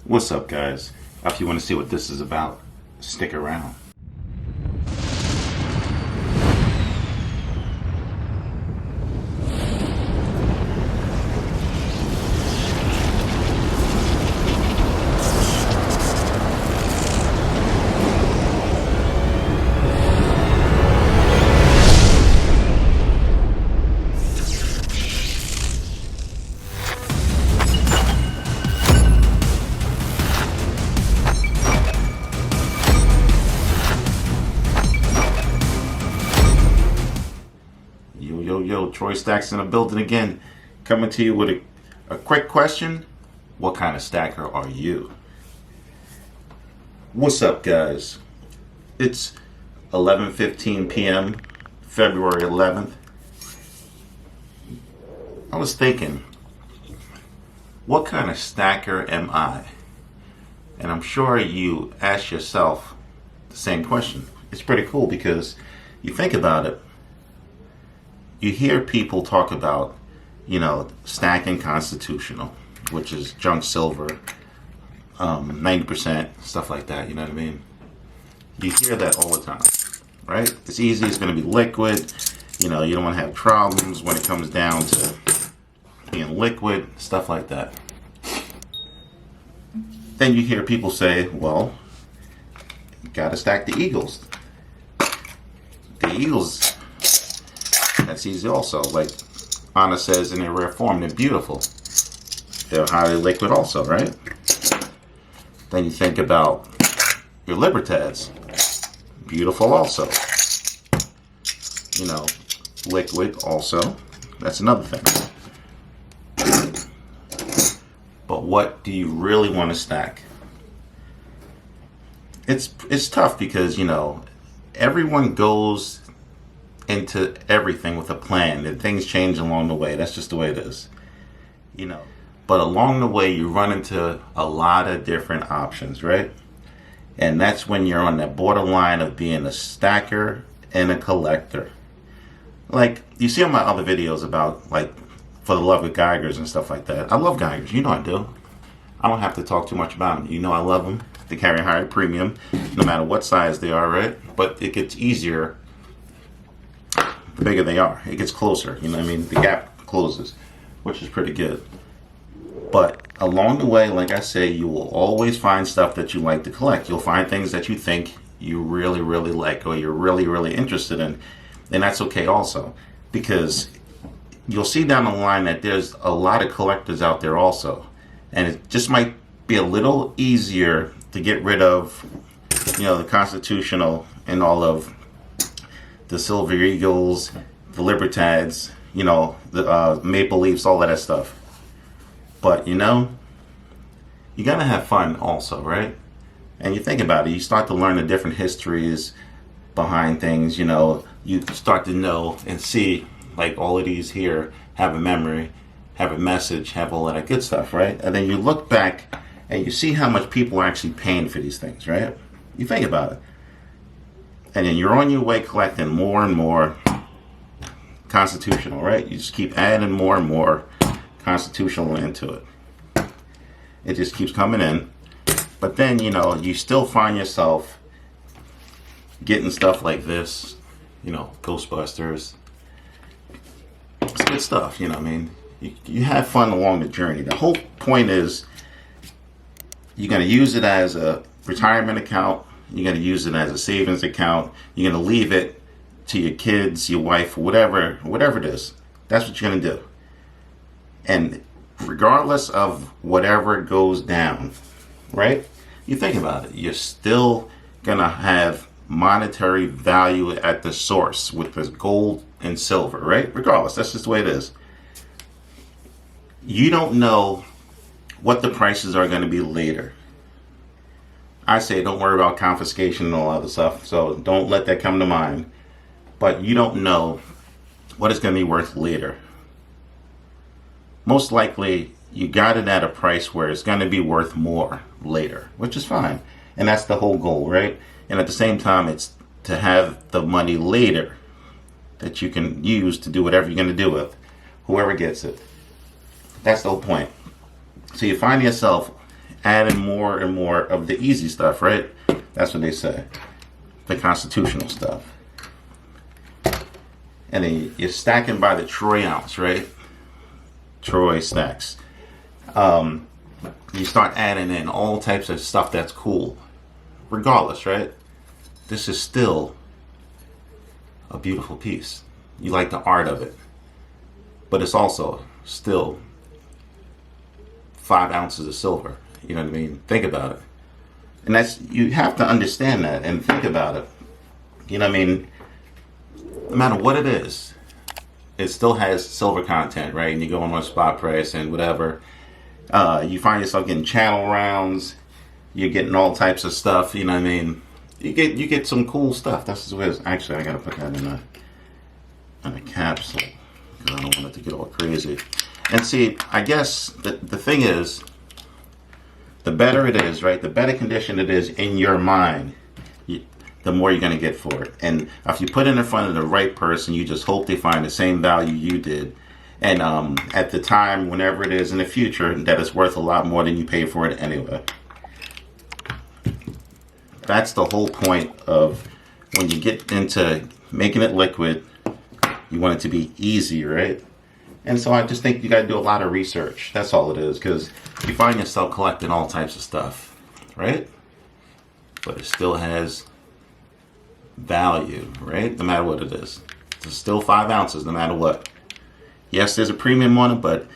What's up, guys? If you want to see what this is about, stick around. Yo, Troy Stacks in the building again. Coming to you with a quick question. What kind of stacker are you? What's up, guys? It's 11:15 p.m., February 11th. I was thinking, what kind of stacker am I? And I'm sure you ask yourself the same question. It's pretty cool because you think about it. You hear people talk about, stacking constitutional, which is junk silver, 90%, stuff like that, you know what I mean? You hear that all the time, right? It's easy, it's going to be liquid, you don't want to have problems when it comes down to being liquid, stuff like that. Then you hear people say, well, you got to stack the Eagles. The Eagles, that's easy also. Like Anna says in their rare form, they're beautiful. They're highly liquid also, right? Then you think about your Libertads. Beautiful also. Liquid also. That's another thing. But what do you really want to stack? It's tough because, everyone goes into everything with a plan, and things change along the way. That's just the way it is, but along the way you run into a lot of different options, right? And that's when you're on that borderline of being a stacker and a collector. Like you see on my other videos about, like, for the love of Geigers and stuff like that. I love Geigers, I do. I don't have to talk too much about them. I love them. They carry a higher premium no matter what size they are, right? But it gets easier the bigger they are. It gets closer, the gap closes, which is pretty good. But along the way, like I say, you will always find stuff that you like to collect. You'll find things that you think you really, really like, or you're really, really interested in. And that's okay also, because you'll see down the line that there's a lot of collectors out there also. And it just might be a little easier to get rid of, the constitutional and all of the Silver Eagles, the Libertads, the Maple Leafs, all of that stuff. But, you gotta have fun also, right? And you think about it, you start to learn the different histories behind things, you start to know and see, like, all of these here have a memory, have a message, have all of that good stuff, right? And then you look back and you see how much people are actually paying for these things, right? You think about it. And then you're on your way collecting more and more constitutional, right? You just keep adding more and more constitutional into it. It just keeps coming in. But then, you still find yourself getting stuff like this, Ghostbusters. It's good stuff, You have fun along the journey. The whole point is you're going to use it as a retirement account. You're going to use it as a savings account. You're going to leave it to your kids, your wife, whatever it is. That's what you're going to do. And regardless of whatever goes down, right? You think about it. You're still going to have monetary value at the source with this gold and silver, right? Regardless, that's just the way it is. You don't know what the prices are going to be later. I say don't worry about confiscation and all other stuff, so don't let that come to mind. But you don't know what it's going to be worth later. Most likely, you got it at a price where it's going to be worth more later, which is fine. And that's the whole goal, right? And at the same time, it's to have the money later that you can use to do whatever you're going to do with whoever gets it. That's the whole point. So you find yourself adding more and more of the easy stuff, right? That's what they say. The constitutional stuff. And then you're stacking by the troy ounce, right? Troy stacks. You start adding in all types of stuff that's cool. Regardless, right? This is still a beautiful piece. You like the art of it. But it's also still 5 ounces of silver. You know what I mean? Think about it. And that's, you have to understand that and think about it. You know what I mean? No matter what it is, it still has silver content, right? And you go on spot price and whatever. You find yourself getting channel rounds. You're getting all types of stuff. You know what I mean? You get some cool stuff. That's what it is. Actually, I gotta put that in a capsule because I don't want it to get all crazy. And see, I guess the thing is, the better it is, right? The better condition it is in your mind, the more you're going to get for it. And if you put it in front of the right person, you just hope they find the same value you did. And at the time, whenever it is in the future, that it's worth a lot more than you paid for it anyway. That's the whole point of when you get into making it liquid, you want it to be easy, right? And so I just think you got to do a lot of research. That's all it is, because you find yourself collecting all types of stuff, right? But it still has value, right? No matter what it is. It's still 5 ounces, no matter what. Yes, there's a premium on it, but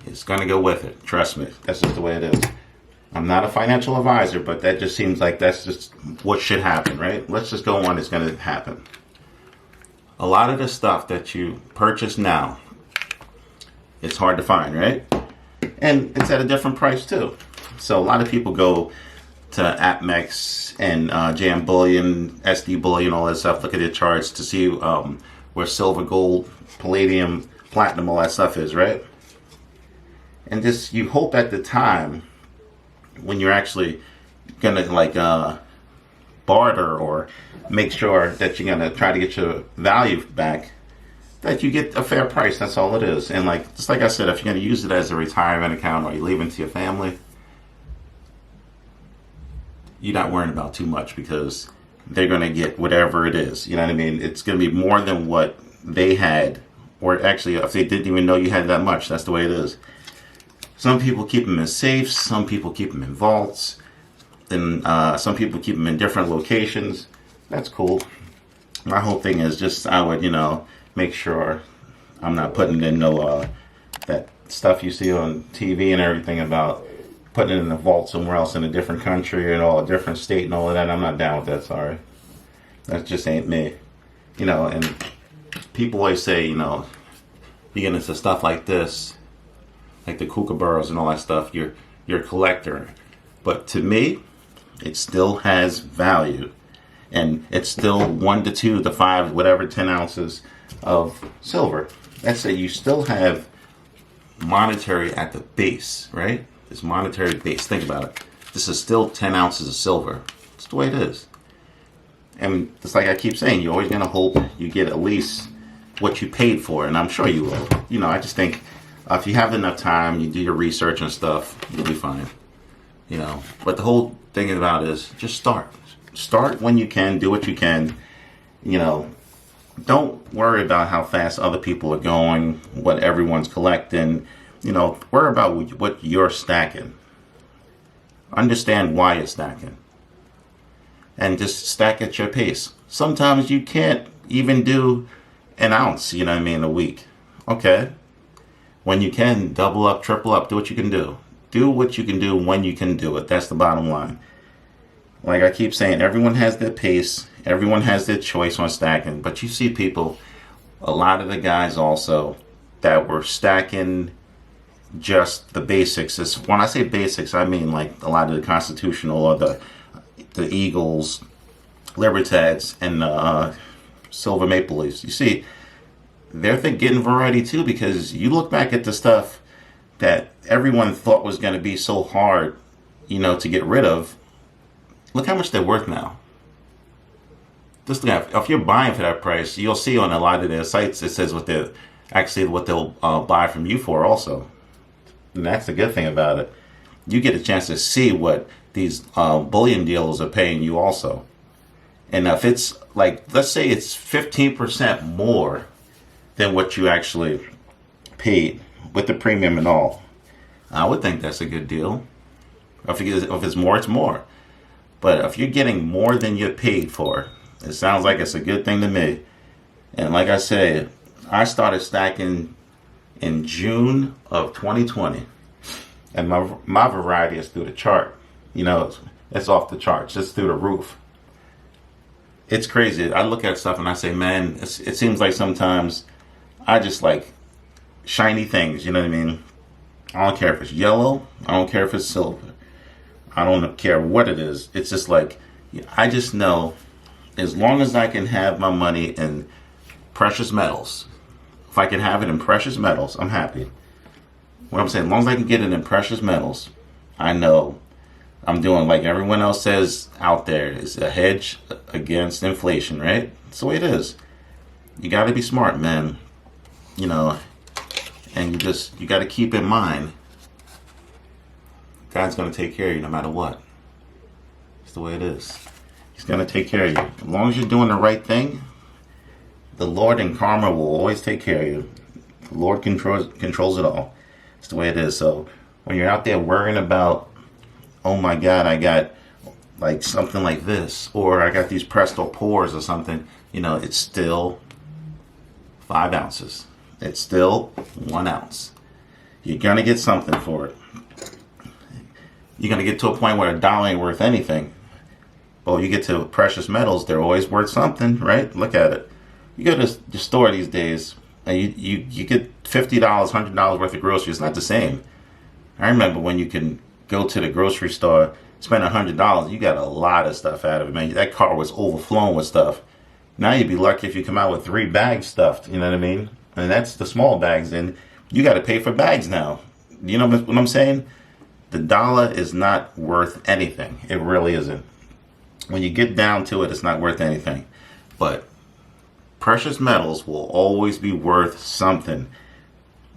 it's going to go with it. Trust me. That's just the way it is. I'm not a financial advisor, but that just seems like that's just what should happen, right? Let's just go on. It's going to happen. A lot of the stuff that you purchase now, it's hard to find, right? And it's at a different price too. So a lot of people go to APMEX and JM Bullion, SD Bullion, all that stuff. Look at their charts to see where silver, gold, palladium, platinum, all that stuff is, right? And just, you hope at the time when you're actually gonna like barter or make sure that you're gonna try to get your value back, that you get a fair price. That's all it is. And like, just like I said, if you're going to use it as a retirement account or you leave it to your family, you're not worrying about too much because they're going to get whatever it is. You know what I mean? It's going to be more than what they had, or actually, if they didn't even know you had that much, that's the way it is. Some people keep them in safes. Some people keep them in vaults. Then some people keep them in different locations. That's cool. My whole thing is just, I would, make sure I'm not putting in no that stuff you see on TV and everything about putting it in a vault somewhere else in a different country and all a different state and all of that. I'm not down with that. Sorry, that just ain't me. And people always say, you get into stuff like this, like the kookaburras and all that stuff. You're a collector, but to me, it still has value, and it's still 1 to 2 to 5, whatever, 10 ounces of silver. That's it. You still have monetary at the base, right? This monetary base. Think about it. This is still 10 ounces of silver. It's the way it is. And just like I keep saying, you're always going to hope you get at least what you paid for, and I'm sure you will. I just think if you have enough time, you do your research and stuff, you'll be fine. But the whole thing about it is just start. Start when you can. Do what you can. Don't worry about how fast other people are going, what everyone's collecting. Worry about what you're stacking. Understand why you're stacking. And just stack at your pace. Sometimes you can't even do an ounce, a week. Okay. When you can, double up, triple up, do what you can do. Do what you can do when you can do it. That's the bottom line. Like I keep saying, everyone has their pace. Everyone has their choice on stacking. But you see people, a lot of the guys also, that were stacking just the basics. When I say basics, I mean like a lot of the Constitutional or the Eagles, Libertads, and Silver Maple Leafs. You see, they're getting variety too, because you look back at the stuff that everyone thought was going to be so hard, to get rid of. Look how much they're worth now. Just if you're buying for that price, you'll see on a lot of their sites it says what they'll buy from you for also. And that's the good thing about it. you get a chance to see what these bullion dealers are paying you also. And if it's like, let's say it's 15% more than what you actually paid with the premium and all, I would think that's a good deal. If it's more, it's more. But if you're getting more than you paid for, it sounds like it's a good thing to me. And like I said, I started stacking in June of 2020. And my variety is through the chart. It's off the charts. It's through the roof. It's crazy. I look at stuff and I say, man, it seems like sometimes I just like shiny things. You know what I mean? I don't care if it's yellow. I don't care if it's silver. I don't care what it is. It's just like, I just know as long as I can have my money in precious metals, if I can have it in precious metals, I'm happy. What I'm saying, as long as I can get it in precious metals, I know I'm doing like everyone else says out there. It's a hedge against inflation, right? That's the way it is. You got to be smart, man. And you got to keep in mind, God's going to take care of you no matter what. It's the way it is. He's going to take care of you. As long as you're doing the right thing, the Lord and karma will always take care of you. The Lord controls it all. It's the way it is. So when you're out there worrying about, oh my God, I got like something like this, or I got these Presto pores or something, it's still 5 ounces. It's still 1 ounce. You're going to get something for it. You're going to get to a point where a dollar ain't worth anything. Well, you get to precious metals, they're always worth something, right? Look at it. You go to the store these days, and you get $50, $100 worth of groceries. It's not the same. I remember when you can go to the grocery store, spend $100, you got a lot of stuff out of it, man. That car was overflowing with stuff. Now you'd be lucky if you come out with 3 bags stuffed, you know what I mean? And that's the small bags, and you got to pay for bags now. You know what I'm saying? The dollar is not worth anything. It really isn't. When you get down to it, it's not worth anything. But precious metals will always be worth something.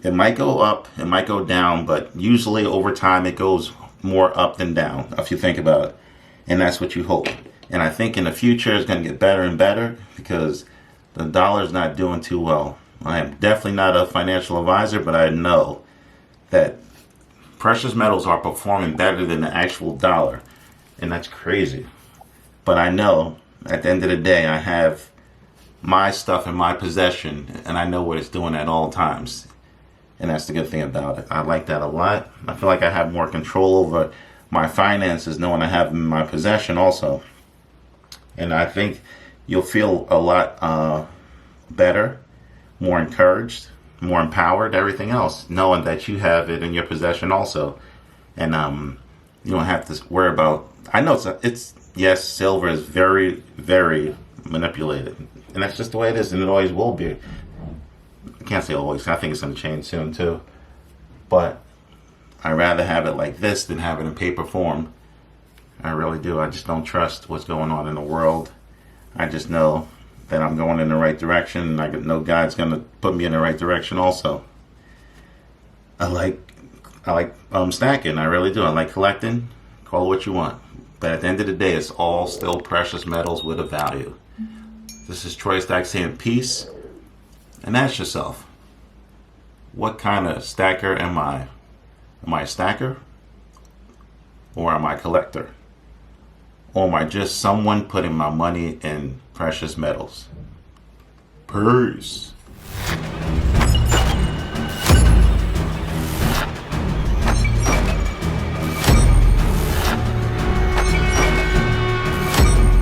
It might go up, it might go down, but usually over time it goes more up than down, if you think about it. And that's what you hope. And I think in the future it's going to get better and better because the dollar's not doing too well. I am definitely not a financial advisor, but I know that precious metals are performing better than the actual dollar. And that's crazy. But I know at the end of the day, I have my stuff in my possession and I know what it's doing at all times. And that's the good thing about it. I like that a lot. I feel like I have more control over my finances knowing I have them in my possession also. And I think you'll feel a lot better, more encouraged, more empowered, everything else, knowing that you have it in your possession also. And you don't have to worry about, I know it's yes, silver is very, very manipulated. And that's just the way it is, and it always will be. I can't say always, I think it's going to change soon too. But I'd rather have it like this than have it in paper form. I really do. I just don't trust what's going on in the world. I just know that I'm going in the right direction, and I know God's going to put me in the right direction also. I like stacking. I really do. I like collecting. Call it what you want. But at the end of the day, it's all still precious metals with a value. This is Troy Stack saying peace. And ask yourself, what kind of stacker am I? Am I a stacker? Or am I a collector? Or am I just someone putting my money in precious metals? Peace.